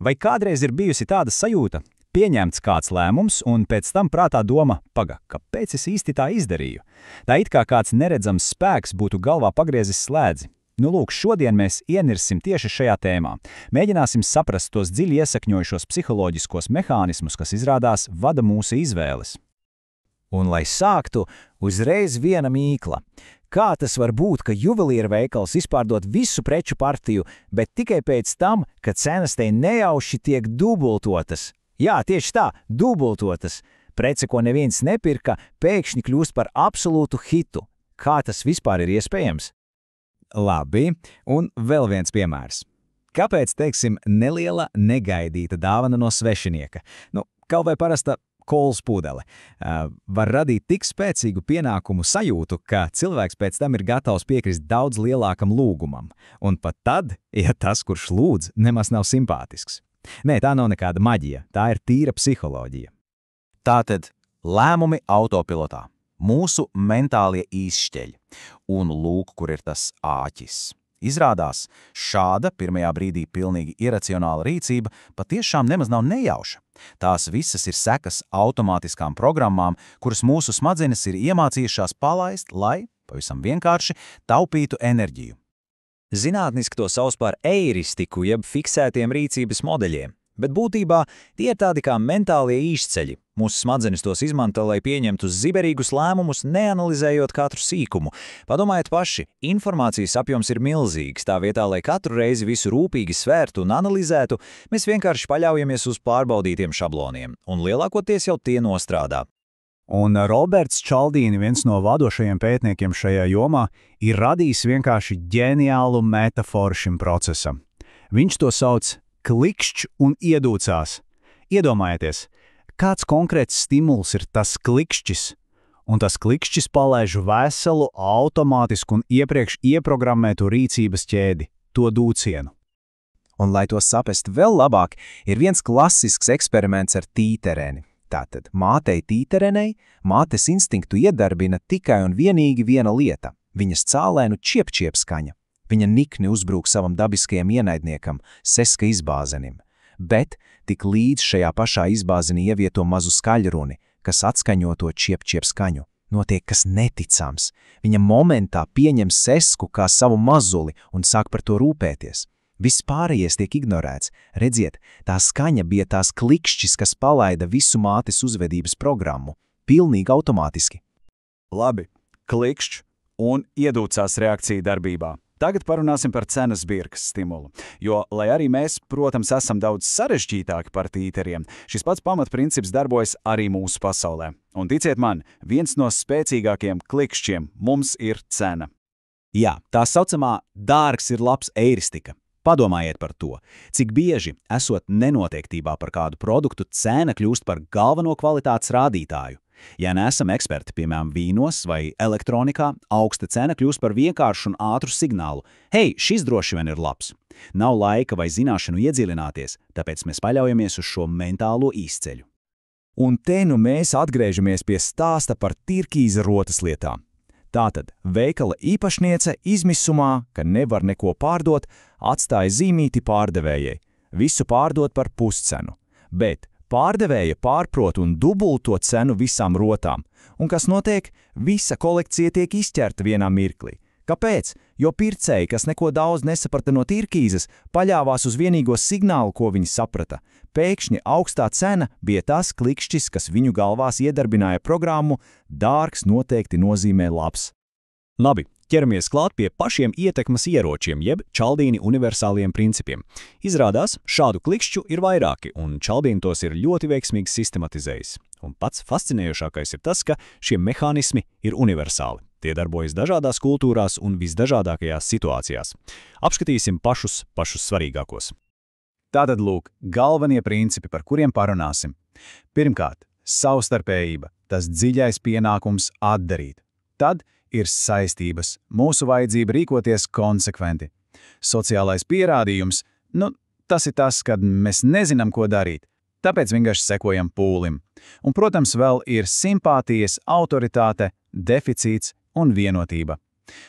Vai kādreiz ir bijusi tāda sajūta? Pieņemts kāds lēmums, un pēc tam prātā doma, kāpēc es īsti tā izdarīju? Tā it kā kāds neredzams spēks būtu galvā pagriezis slēdzi. Nu lūk, šodien mēs ienirsim tieši šajā tēmā. Mēģināsim saprast tos dziļi iesakņojušos psiholoģiskos mehānismus, kas izrādās vada mūsu izvēles. Un, lai sāktu, uzreiz viena mīkla. Kā tas var būt, ka juvelīra veikals izpārdod visu preču partiju, bet tikai pēc tam, kad cenas te nejauši tiek dubultotas? Jā, tieši tā, dubultotas. Prece, ko neviens nepirka, pēkšņi kļūst par absolūtu hitu. Kā tas vispār ir iespējams? Labi, un vēl viens piemērs. Kāpēc, teiksim, neliela, negaidīta dāvana no svešinieka? Kaut vai parasta kolas pudele var radīt tik spēcīgu pienākumu sajūtu, ka cilvēks pēc tam ir gatavs piekrist daudz lielākam lūgumam. Un pat tad, ja tas, kurš lūdz, nemaz nav simpātisks. Nē, tā nav nekāda maģija, tā ir tīra psiholoģija. Tātad lēmumi autopilotā, mūsu mentālie izšķeļi. Un lūk, kur ir tas āķis. Izrādās, šāda pirmajā brīdī pilnīgi iracionāla rīcība patiešām nemaz nav nejauša. Tās visas ir sekas automātiskām programmām, kuras mūsu smadzenes ir iemācījušās palaist, lai, pavisam vienkārši, taupītu enerģiju. Zinātniski to sauc par eiristiku, jeb fiksētiem rīcības modeļiem, bet būtībā tie ir tādi kā mentālie īšceļi. Mūsu smadzenes tos izmanto, lai pieņemtu ziberīgus lēmumus, neanalizējot katru sīkumu. Padomājiet paši, informācijas apjoms ir milzīgs, tā vietā, lai katru reizi visu rūpīgi svērtu un analizētu, mēs vienkārši paļaujamies uz pārbaudītiem šabloniem, un lielākoties jau tie nostrādā. Un Roberts Čaldīni, viens no vadošajiem pētniekiem šajā jomā, ir radījis vienkārši ģeniālu metaforu šim procesam. Viņš to sauc klikšķ un iedūcās. Iedomājieties, kāds konkrēts stimuls ir tas klikšķis, un tas klikšķis palaiž veselu, automātisku un iepriekš ieprogrammētu rīcības ķēdi, to dūcienu. Un, lai to saprast vēl labāk, ir viens klasisks eksperiments ar tītereni. Tātad mātei tīterenei mātes instinktu iedarbina tikai un vienīgi viena lieta – viņas cālēnu čiep-čiep skaņa. Viņa nikni uzbrūk savam dabiskajam ienaidniekam, seska izbāzenim. Bet tik līdz šajā pašā izbāzenī ievieto mazu skaļruni, kas atskaņo to čiep-čiep skaņu. Notiek kas neticams. Viņa momentā pieņem sesku kā savu mazuli un sāk par to rūpēties. Viss pārējais tiek ignorēts. Redziet, tā skaņa bija tās klikšķis, kas palaida visu mātes uzvedības programmu. Pilnīgi automātiski. Labi, klikšķ un iedūcās reakcija darbībā. Tagad parunāsim par cenas birkas stimulu, jo, lai arī mēs, protams, esam daudz sarežģītāki par tīteriem, šis pats pamatprincips darbojas arī mūsu pasaulē. Un ticiet man, viens no spēcīgākiem klikšķiem mums ir cena. Jā, tā saucamā dārgs ir labs eiristika. Padomājiet par to, cik bieži, esot nenoteiktībā par kādu produktu, cena kļūst par galveno kvalitātes rādītāju. Ja neesam eksperti, piemēram, vīnos vai elektronikā, augsta cena kļūst par vienkāršu un ātru signālu. Hei, šis droši vien ir labs. Nav laika vai zināšanu iedziļināties, tāpēc mēs paļaujamies uz šo mentālo izceļu. Un te nu mēs atgriežamies pie stāsta par tirkīza rotas lietām. Tātad veikala īpašniece izmisumā, ka nevar neko pārdot, atstāja zīmīti pārdevējai. Visu pārdot par puscenu. Bet pārdevēja pārprot un dubulto cenu visām rotām. Un kas notiek? Visa kolekcija tiek izķerta vienā mirklī. Kāpēc? Jo pircēji, kas neko daudz nesaprata no tirkīzes, paļāvās uz vienīgo signālu, ko viņi saprata. Pēkšņi augstā cena bija tas klikšķis, kas viņu galvās iedarbināja programmu dārgs noteikti nozīmē labs. Labi, ķeramies klāt pie pašiem ietekmes ieročiem, jeb Čaldīni universāliem principiem. Izrādās, šādu klikšķu ir vairāki, un Čaldīni tos ir ļoti veiksmīgi sistematizējis. Un pats fascinējošākais ir tas, ka šie mehānismi ir universāli. Tie darbojas dažādās kultūrās un visdažādākajās situācijās. Apskatīsim pašus svarīgākos. Tātad lūk, galvenie principi, par kuriem parunāsim. Pirmkārt, savstarpējība, tas dziļais pienākums atdarīt. Tad ir saistības, mūsu vajadzība rīkoties konsekventi. Sociālais pierādījums, tas ir tas, kad mēs nezinām, ko darīt, tāpēc vienkārši sekojam pūlim. Un, protams, vēl ir simpātijas, autoritāte, deficīts un vienotība.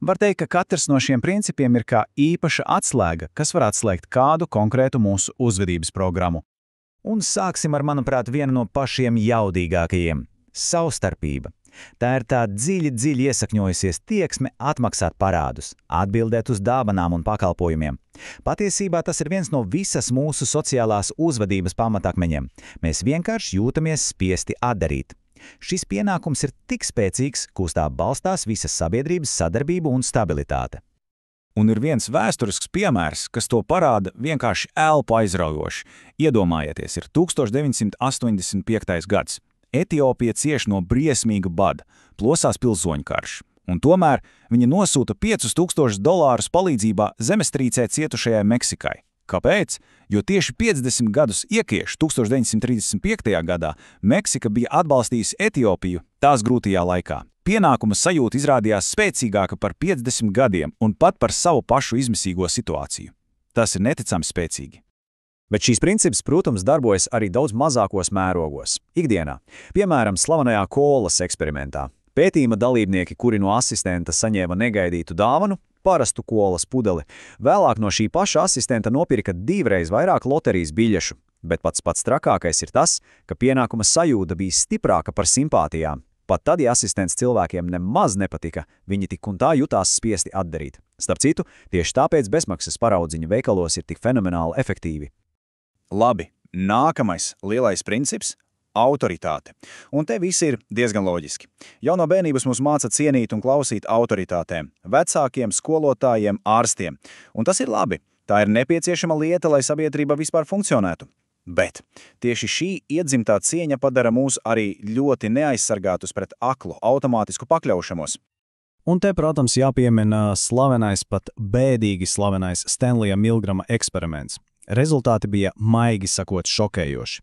Var teikt, ka katrs no šiem principiem ir kā īpaša atslēga, kas var atslēgt kādu konkrētu mūsu uzvedības programmu. Un sāksim ar, manuprāt, vienu no pašiem jaudīgākajiem – savstarpība. Tā ir tā dziļi iesakņojusies tieksme atmaksāt parādus, atbildēt uz dāvanām un pakalpojumiem. Patiesībā tas ir viens no visas mūsu sociālās uzvedības pamatakmeņiem. Mēs vienkārši jūtamies spiesti atdarīt. Šis pienākums ir tik spēcīgs, ka uz tā balstās visas sabiedrības sadarbība un stabilitāte. Un ir viens vēsturisks piemērs, kas to parāda vienkārši elpu aizraujoši. Iedomājieties, ir 1985. gads. Etiopija cieš no briesmīga bada, plosās pilsoņu karš. Un tomēr viņi nosūta $5000 palīdzībā zemestrīcē cietušajai Meksikai. Kāpēc? Jo tieši 50 gadus iepriekš, 1935. gadā, Meksika bija atbalstījusi Etiopiju tās grūtajā laikā. Pienākuma sajūta izrādījās spēcīgāka par 50 gadiem un pat par savu pašu izmisīgo situāciju. Tas ir neticami spēcīgi. Bet šīs princips, protams, darbojas arī daudz mazākos mērogos, ikdienā. Piemēram, slavenajā kolas eksperimentā. Pētījuma dalībnieki, kuri no asistenta saņēma negaidītu dāvanu, parastu kolas pudeli, vēlāk no šī paša asistenta nopirka 2 reizes vairāk loterijas biļešu. Bet pats trakākais ir tas, ka pienākuma sajūta bija stiprāka par simpātijām. Pat tad, ja asistents cilvēkiem nemaz nepatika, viņi tik un tā jutās spiesti atdarīt. Starp citu, tieši tāpēc bezmaksas paraudziņi veikalos ir tik fenomenāli efektīvi. Labi, nākamais lielais princips – autoritāte. Un te viss ir diezgan loģiski. Jau no bērnības mūs māca cienīt un klausīt autoritātēm – vecākiem, skolotājiem, ārstiem. Un tas ir labi. Tā ir nepieciešama lieta, lai sabiedrība vispār funkcionētu. Bet tieši šī iedzimtā cieņa padara mūs arī ļoti neaizsargātus pret aklu, automātisku pakļaušamos. Un te, protams, jāpiemina slavenais, pat bēdīgi slavenais Stanleya Milgrama eksperiments. Rezultāti bija, maigi sakot, šokējoši.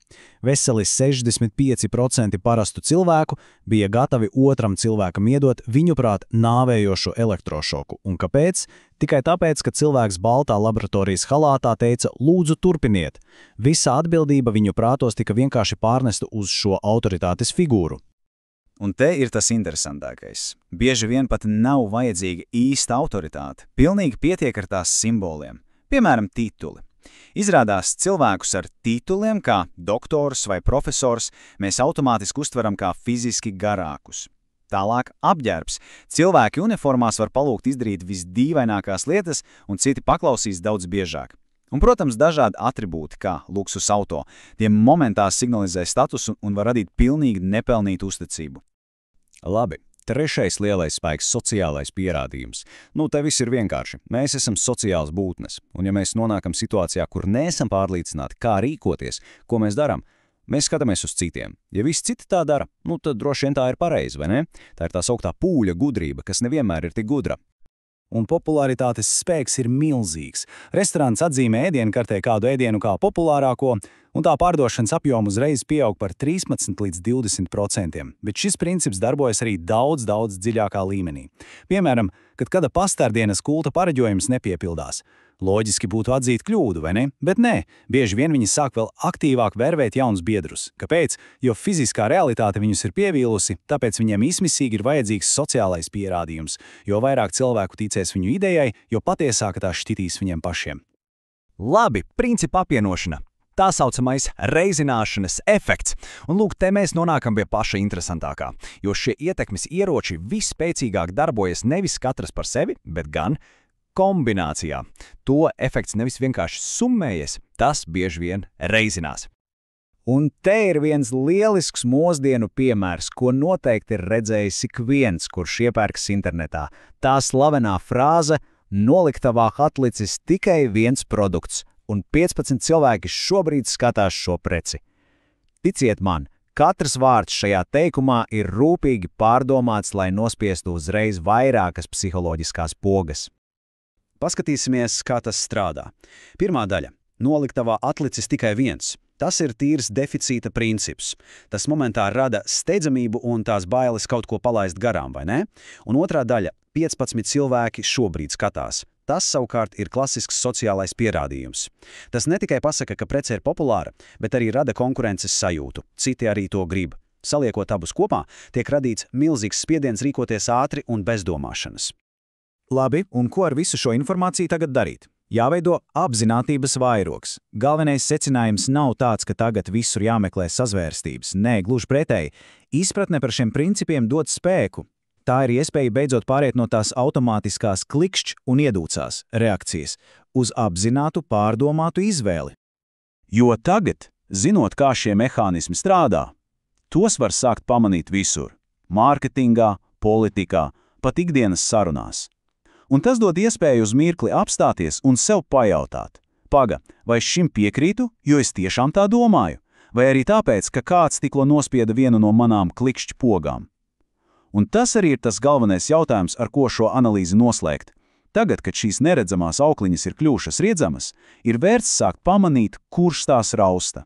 Veseli 65% parastu cilvēku bija gatavi otram cilvēkam iedot viņuprāt nāvējošo elektrošoku. Un kāpēc? Tikai tāpēc, ka cilvēks baltā laboratorijas halātā teica, lūdzu turpiniet. Visa atbildība viņu prātos tika vienkārši pārnesta uz šo autoritātes figūru. Un te ir tas interesantākais. Bieži vien pat nav vajadzīga īsta autoritāte. Pilnīgi pietiek ar tās simboliem. Piemēram, tituli. Izrādās, cilvēkus ar tituliem, kā doktors vai profesors, mēs automātiski uztveram kā fiziski garākus. Tālāk apģērbs. Cilvēki uniformās var palūgt izdarīt visdīvainākās lietas, un citi paklausīs daudz biežāk. Un, protams, dažādi atribūti, kā luksus auto, tie momentā signalizē statusu un var radīt pilnīgi nepelnītu uzticību. Labi. Trešais lielais spēks – sociālais pierādījums. Te viss ir vienkārši. Mēs esam sociāls būtnes, un ja mēs nonākam situācijā, kur neesam pārliecināti, kā rīkoties, ko mēs darām, mēs skatāmies uz citiem. Ja visi citi tā dara, tad droši vien tā ir pareizi, vai ne? Tā ir tā sauktā pūļa gudrība, kas nevienmēr ir tik gudra. Un popularitātes spēks ir milzīgs. Restorāns atzīmē ēdienkartē kādu ēdienu kā populārāko, un tā pārdošanas apjoma uzreiz pieaug par 13 līdz 20%. Bet šis princips darbojas arī daudz dziļākā līmenī. Piemēram, kad kāda pastārdienas kulta pareģojums nepiepildās. Loģiski būtu atzīt kļūdu, vai ne? Bet nē, bieži vien viņi sāk vēl aktīvāk vērvēt jaunus biedrus. Kāpēc? Jo fiziskā realitāte viņus ir pievīlusi, tāpēc viņiem izmisīgi ir vajadzīgs sociālais pierādījums. Jo vairāk cilvēku ticēs viņu idejai, jo patiesāk tā šķitīs viņiem pašiem. Labi, principa apvienošana. Tā saucamais reizināšanas efekts. Un lūk, te mēs nonākam pie paša interesantākā, jo šie ietekmes ieroči visspēcīgāk darbojas nevis katrs par sevi, bet gan kombinācijā. To efekts nevis vienkārši summējies, tas bieži vien reizinās. Un te ir viens lielisks mūsdienu piemērs, ko noteikti ir redzējis ik viens, kurš iepērks internetā. Tā slavenā frāze "noliktavā atlicis tikai viens produkts", un 15 cilvēki šobrīd skatās šo preci. Ticiet man, katrs vārds šajā teikumā ir rūpīgi pārdomāts, lai nospiestu uzreiz vairākas psiholoģiskās pogas. Paskatīsimies, kā tas strādā. Pirmā daļa. Noliktavā atlicis tikai viens. Tas ir tīrs deficīta princips. Tas momentā rada steidzamību un tās bailes kaut ko palaist garām, vai ne? Un otrā daļa. 15 cilvēki šobrīd skatās. Tas savukārt ir klasisks sociālais pierādījums. Tas ne tikai pasaka, ka prece ir populāra, bet arī rada konkurences sajūtu. Citi arī to grib. Saliekot abus kopā, tiek radīts milzīgs spiediens rīkoties ātri un bez domāšanas. Labi, un ko ar visu šo informāciju tagad darīt? Jāveido apzinātības vairogs. Galvenais secinājums nav tāds, ka tagad visur jāmeklē sazvērstības. Nē, gluži pretēji. Izpratne par šiem principiem dod spēku. Tā ir iespēja beidzot pāriet no tās automātiskās klikšķ un iedūcās reakcijas uz apzinātu, pārdomātu izvēli. Jo tagad, zinot, kā šie mehānismi strādā, tos var sākt pamanīt visur – mārketingā, politikā, pat ikdienas sarunās. Un tas dod iespēju uz mirkli apstāties un sev pajautāt. Paga, vai šim piekrītu, jo es tiešām tā domāju? Vai arī tāpēc, ka kāds tikko nospieda vienu no manām klikšķu pogām? Un tas arī ir tas galvenais jautājums, ar ko šo analīzi noslēgt. Tagad, kad šīs neredzamās aukliņas ir kļuvušas redzamas, ir vērts sākt pamanīt, kurš tās rausta.